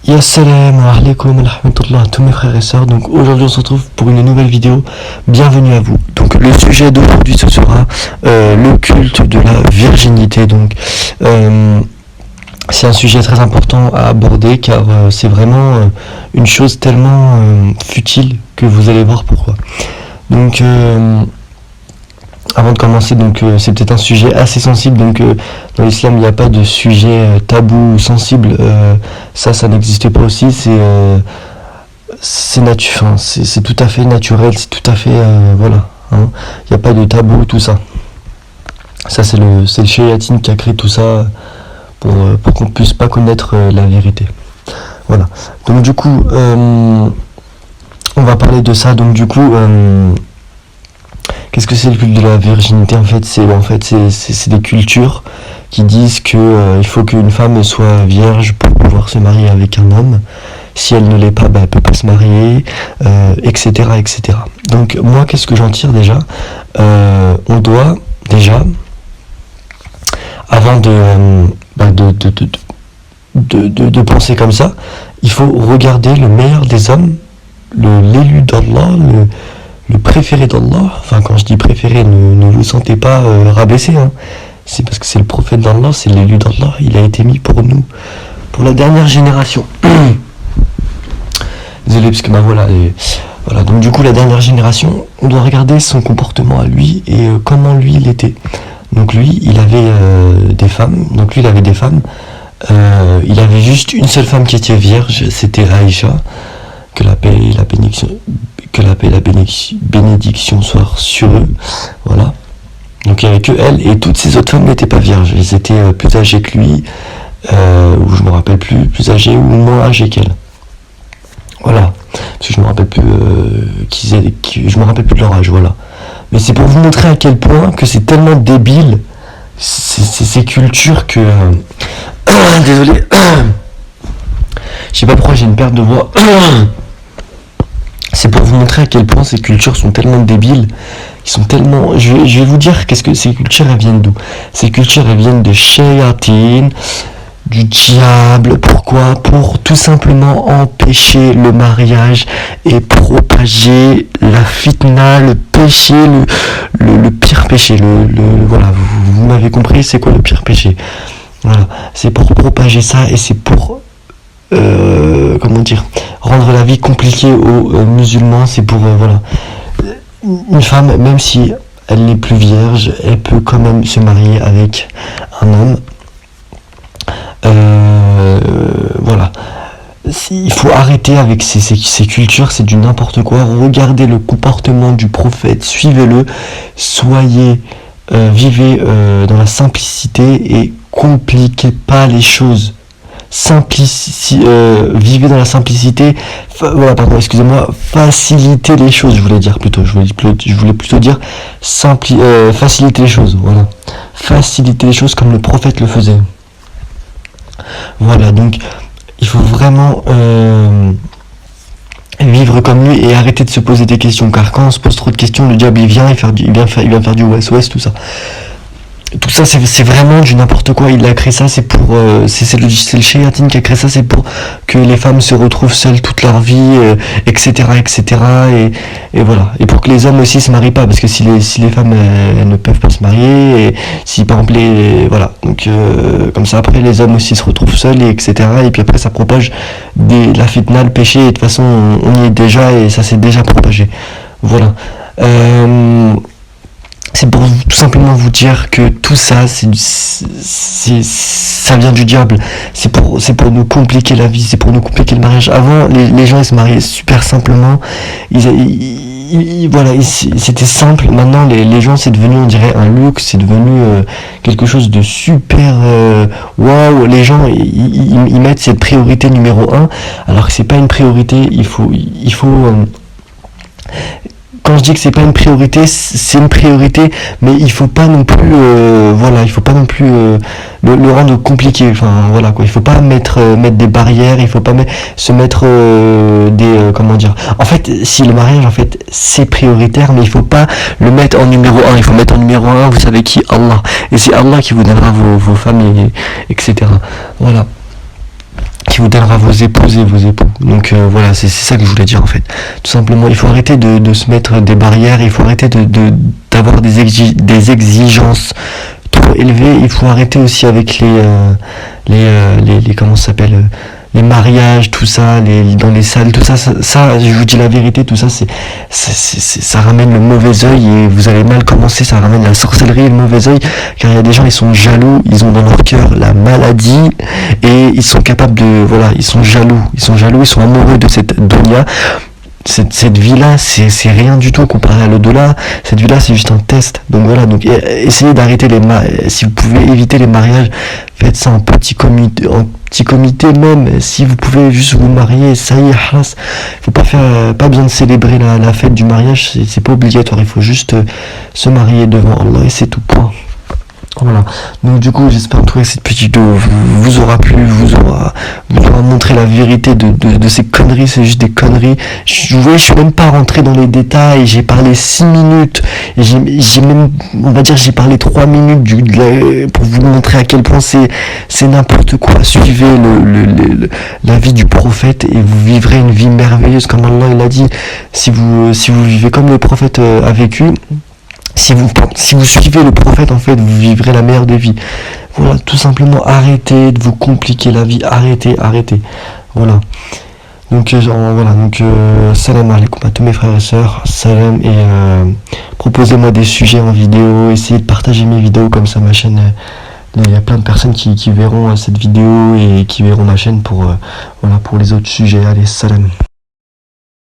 Assalamu alaikum wa rahmatullah à tous mes frères et sœurs. Donc aujourd'hui on se retrouve pour une nouvelle vidéo. Bienvenue à vous. Donc le sujet d'aujourd'hui ce sera le culte de la virginité. Donc c'est un sujet très important à aborder car c'est vraiment une chose tellement futile que vous allez voir pourquoi. Donc avant de commencer, donc c'est peut-être un sujet assez sensible, donc dans l'islam il n'y a pas de sujet tabou ou sensible, ça n'existe pas aussi, c'est tout à fait naturel, c'est tout à fait voilà, hein. Il n'y a pas de tabou, tout ça. Ça c'est le shayatine qui a créé tout ça pour qu'on puisse pas connaître la vérité. Voilà. Donc du coup on va parler de ça, donc du coup qu'est-ce que c'est le culte de la virginité? En fait, c'est des cultures qui disent que il faut qu'une femme soit vierge pour pouvoir se marier avec un homme. Si elle ne l'est pas, elle peut pas se marier, etc., etc. Donc moi, qu'est-ce que j'en tire déjà? On doit déjà, avant de penser comme ça, il faut regarder le meilleur des hommes, l'élu d'Allah, le préféré d'Allah. Enfin, quand je dis préféré, ne vous sentez pas rabaissé, hein. C'est parce que c'est le prophète d'Allah, c'est l'élu d'Allah. Il a été mis pour nous, pour la dernière génération. Désolé, parce que voilà. Donc du coup, la dernière génération, on doit regarder son comportement à lui et comment lui il était. Donc lui, il avait des femmes. Il avait juste une seule femme qui était vierge, c'était Aïcha, que la paix et la bénédiction soit sur eux, voilà. Donc il n'y avait que elle, et toutes ces autres femmes n'étaient pas vierges, elles étaient plus âgées que lui, ou je me rappelle plus âgées ou moins âgées qu'elle. Voilà, parce que je me rappelle plus je me rappelle plus de leur âge, voilà. Mais c'est pour vous montrer à quel point que c'est tellement débile, ces cultures que... Désolé, je sais pas pourquoi j'ai une perte de voix. C'est pour vous montrer à quel point ces cultures sont tellement débiles, je vais vous dire qu'est-ce que ces cultures elles viennent d'où. Ces cultures elles viennent de shayatin, du diable. Pourquoi? Pour tout simplement empêcher le mariage et propager la fitna, le péché, le pire péché. Voilà, vous m'avez compris, c'est quoi le pire péché? Voilà, c'est pour propager ça et c'est pour rendre la vie compliquée aux musulmans. C'est pour voilà, une femme, même si elle n'est plus vierge, elle peut quand même se marier avec un homme. Voilà, il faut arrêter avec ces cultures, c'est du n'importe quoi. Regardez le comportement du prophète, suivez-le, vivez dans la simplicité et compliquez pas les choses. Vivez dans la simplicité, facilitez les choses, je voulais plutôt dire faciliter les choses, voilà. Faciliter les choses comme le prophète le faisait. Voilà, donc il faut vraiment vivre comme lui et arrêter de se poser des questions, car quand on se pose trop de questions, le diable il vient faire du ouest-ouest, tout ça. Tout ça c'est vraiment du n'importe quoi. Il a créé ça, c'est le shayatine qui a créé ça, c'est pour que les femmes se retrouvent seules toute leur vie, etc., et voilà, et pour que les hommes aussi se marient pas, parce que si les femmes elles ne peuvent pas se marier, et si par exemple voilà, donc comme ça après les hommes aussi se retrouvent seuls, et etc., et puis après ça propage la fitna, le péché, et de toute façon on y est déjà et ça s'est déjà propagé. Voilà. C'est pour tout simplement vous dire que tout ça, ça vient du diable. C'est pour nous compliquer la vie, c'est pour nous compliquer le mariage. Avant, les gens ils se mariaient super simplement. C'était simple. Maintenant, les gens, c'est devenu, on dirait, un luxe. C'est devenu quelque chose de super waouh. Les gens, ils mettent cette priorité numéro 1, alors que c'est pas une priorité. Il faut quand je dis que c'est pas une priorité, c'est une priorité, mais il faut pas non plus, il faut pas non plus le rendre compliqué. Enfin voilà quoi, il faut pas mettre des barrières, il faut pas se mettre En fait, si le mariage en fait c'est prioritaire, mais il faut pas le mettre en numéro 1. Il faut mettre en numéro 1, vous savez qui? Allah. Et c'est Allah qui vous donnera vos femmes, etc. Voilà. Il qui vous donnera vos épouses et vos époux. Donc voilà, c'est ça que je voulais dire en fait. Tout simplement, il faut arrêter de se mettre des barrières, il faut arrêter d'avoir des exigences trop élevées. Il faut arrêter aussi avec les comment ça s'appelle, les mariages, tout ça, dans les salles, tout ça, je vous dis la vérité, tout ça, ça ramène le mauvais œil et vous allez mal commencer, ça ramène la sorcellerie et le mauvais œil, car il y a des gens, ils sont jaloux, ils ont dans leur cœur la maladie et ils sont capables ils sont jaloux, ils sont amoureux de cette dunya. Cette vie-là, c'est rien du tout comparé à l'au-delà. Cette vie-là, c'est juste un test. Donc voilà, donc essayez d'arrêter si vous pouvez éviter les mariages, faites ça en petit comité même. Si vous pouvez juste vous marier, ça y est, halas. Faut pas besoin de célébrer la fête du mariage, c'est pas obligatoire. Il faut juste se marier devant Allah et c'est tout, point. Voilà, donc du coup j'espère que cette petite vidéo vous aura plu, vous aura montré la vérité de ces conneries, c'est juste des conneries. Je suis même pas rentré dans les détails, j'ai parlé 6 minutes, et j'ai même, on va dire j'ai parlé 3 minutes pour vous montrer à quel point c'est n'importe quoi. Suivez la vie du prophète et vous vivrez une vie merveilleuse comme Allah il a dit. Si vous vivez comme le prophète a vécu, si vous suivez le prophète, en fait, vous vivrez la meilleure des vies. Voilà, tout simplement, arrêtez de vous compliquer la vie, arrêtez. Voilà. Donc, salam alaikum à tous mes frères et sœurs, salam, et proposez-moi des sujets en vidéo, essayez de partager mes vidéos, comme ça ma chaîne, il y a plein de personnes qui verront cette vidéo et qui verront ma chaîne pour les autres sujets. Allez, salam.